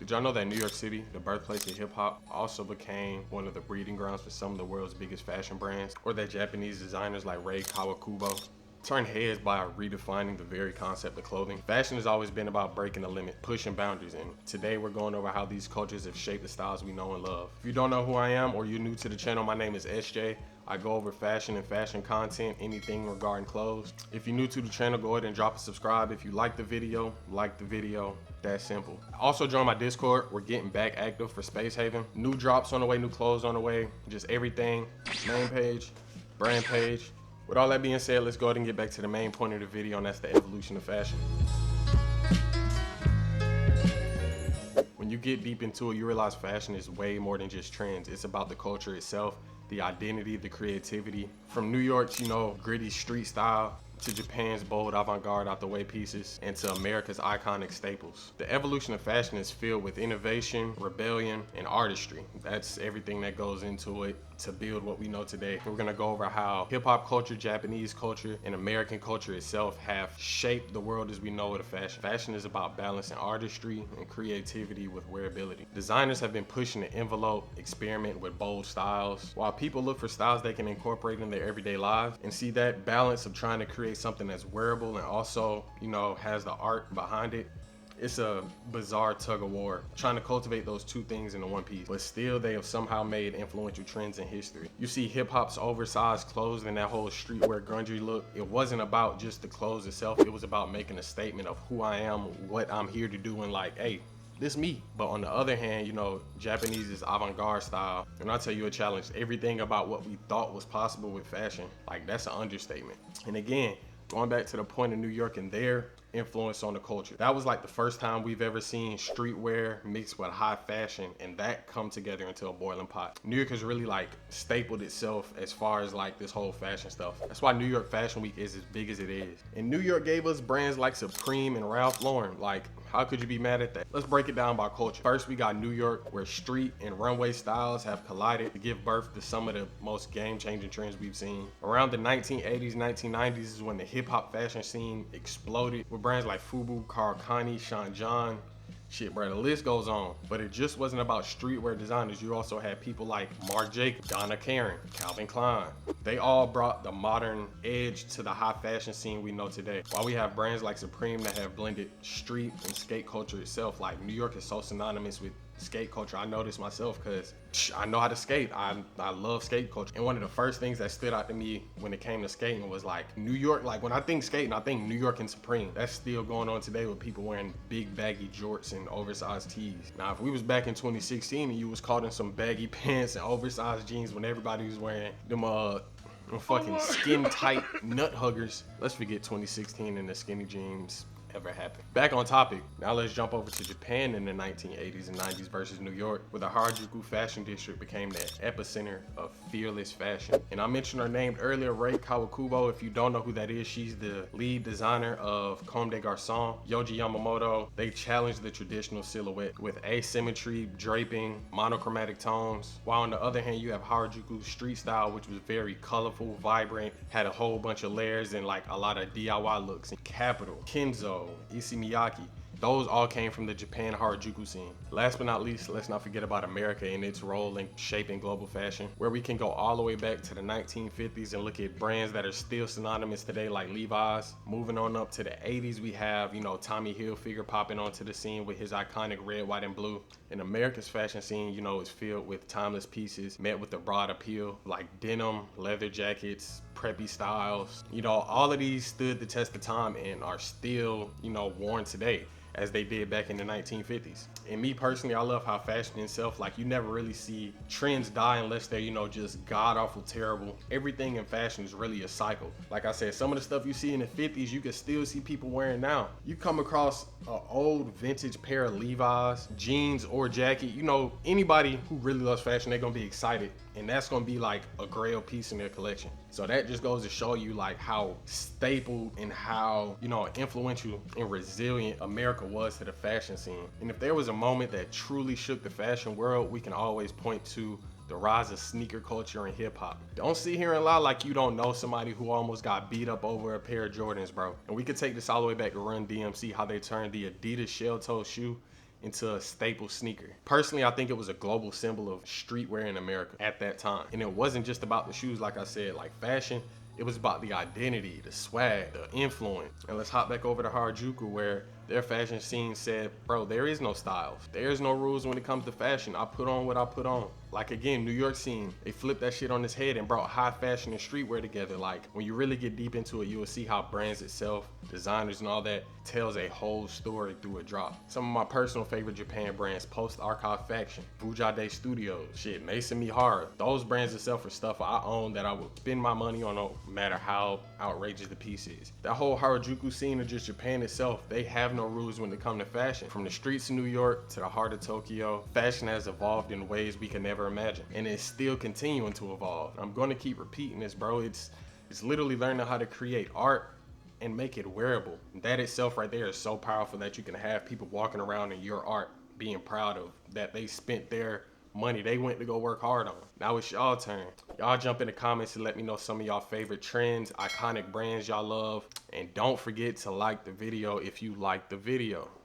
Did y'all know that New York City, the birthplace of hip hop, also became one of the breeding grounds for some of the world's biggest fashion brands? Or that Japanese designers like Rei Kawakubo turned heads by redefining the very concept of clothing? Fashion has always been about breaking the limit, pushing boundaries, and today we're going over how these cultures have shaped the styles we know and love. If you don't know who I am or you're new to the channel, my name is SJ. I go over fashion and fashion content, anything regarding clothes. If you're new to the channel, go ahead and drop a subscribe. If you like the video, that simple. Also join my Discord. We're getting back active for Space Haven. New drops on the way, new clothes on the way, just everything. Main page, brand page. With all that being said, let's go ahead and get back to the main point of the video, and that's the evolution of fashion. When you get deep into it, you realize fashion is way more than just trends. It's about the culture itself, the identity, the creativity. From New York's, gritty street style, to Japan's bold avant-garde out the way pieces, and to America's iconic staples. The evolution of fashion is filled with innovation, rebellion, and artistry. That's everything that goes into it to build what we know today. We're gonna go over how hip-hop culture, Japanese culture, and American culture itself have shaped the world as we know it of fashion. Fashion is about balancing artistry and creativity with wearability. Designers have been pushing the envelope, experiment with bold styles, while people look for styles they can incorporate in their everyday lives, and see that balance of trying to create something that's wearable and also, has the art behind it. It's a bizarre tug of war, trying to cultivate those two things into one piece, but still they have somehow made influential trends in history. You see hip hop's oversized clothes and that whole streetwear grungy look. It wasn't about just the clothes itself. It was about making a statement of who I am, what I'm here to do, and like, hey, this me. But on the other hand, Japanese is avant-garde style. And I'll tell you a challenge, everything about what we thought was possible with fashion, like that's an understatement. And again, going back to the point of New York and their influence on the culture. That was like the first time we've ever seen streetwear mixed with high fashion and that come together into a boiling pot. New York has really like stapled itself as far as like this whole fashion stuff. That's why New York Fashion Week is as big as it is. And New York gave us brands like Supreme and Ralph Lauren. Like, how could you be mad at that? Let's break it down by culture. First, we got New York, where street and runway styles have collided to give birth to some of the most game-changing trends we've seen. Around the 1980s, 1990s is when the hip-hop fashion scene exploded with brands like Fubu, Karl Kani, Sean John. Shit, bro, the list goes on. But it just wasn't about streetwear designers. You also had people like Marc Jacobs, Donna Karan, Calvin Klein. They all brought the modern edge to the high fashion scene we know today. While we have brands like Supreme that have blended street and skate culture itself, like New York is so synonymous with skate culture. I know this myself because I know how to skate. I love skate culture. And one of the first things that stood out to me when it came to skating was like New York. Like when I think skating, I think New York and Supreme. That's still going on today with people wearing big baggy jorts and oversized tees. Now, if we was back in 2016 and you was caught in some baggy pants and oversized jeans when everybody was wearing them fucking skin tight nut huggers, let's forget 2016 and the skinny jeans ever happened. Back on topic, now let's jump over to Japan in the 1980s and 90s versus New York, where the Harajuku fashion district became the epicenter of fearless fashion. And I mentioned her name earlier, Rei Kawakubo. If you don't know who that is, she's the lead designer of Comme des Garçons, Yohji Yamamoto. They challenged the traditional silhouette with asymmetry, draping, monochromatic tones. While on the other hand, you have Harajuku street style, which was very colorful, vibrant, had a whole bunch of layers and like a lot of DIY looks. And Capital, Kenzo, Issey Miyake, those all came from the Japan Harajuku scene. Last but not least, let's not forget about America and its role in shaping global fashion, where we can go all the way back to the 1950s and look at brands that are still synonymous today like Levi's. Moving on up to the 80s, we have, Tommy Hilfiger popping onto the scene with his iconic red, white, and blue. And America's fashion scene, is filled with timeless pieces met with a broad appeal like denim, leather jackets, preppy styles. All of these stood the test of time and are still, worn today as they did back in the 1950s. And me personally, I love how fashion itself, like you never really see trends die unless they're, just god awful terrible. Everything in fashion is really a cycle. Like I said, some of the stuff you see in the 50s, you can still see people wearing now. You come across an old vintage pair of Levi's, jeans or jacket, anybody who really loves fashion, they're gonna be excited. And that's gonna be like a grail piece in their collection. So that just goes to show you like how stapled and how, influential and resilient America was to the fashion scene. And if there was a moment that truly shook the fashion world, we can always point to the rise of sneaker culture and hip hop. Don't sit here and lie like you don't know somebody who almost got beat up over a pair of Jordans, bro. And we could take this all the way back to Run DMC, how they turned the Adidas shell toe shoe into a staple sneaker. Personally, I think it was a global symbol of streetwear in America at that time. And it wasn't just about the shoes, like I said, like fashion. It was about the identity, the swag, the influence. And let's hop back over to Harajuku, where their fashion scene said, bro, there is no styles. There's no rules when it comes to fashion. I put on what I put on. Like again, New York scene, they flipped that shit on its head and brought high fashion and streetwear together. Like when you really get deep into it, you will see how brands itself, designers and all that, tells a whole story through a drop. Some of my personal favorite Japan brands, Post Archive Faction, Fujade Studios, shit, Mason Mihara. Those brands itself are stuff I own that I would spend my money on no matter how outrageous the piece is. That whole Harajuku scene of just Japan itself, they have no rules when it comes to fashion. From the streets of New York to the heart of Tokyo, fashion has evolved in ways we can never imagine. And it's still continuing to evolve. I'm gonna keep repeating this, bro. It's literally learning how to create art and make it wearable. That itself right there is so powerful that you can have people walking around in your art being proud of that they spent their money they went to go work hard on. Now it's y'all turn. Y'all jump in the comments and let me know some of y'all favorite trends, iconic brands y'all love. And don't forget to like the video if you like the video.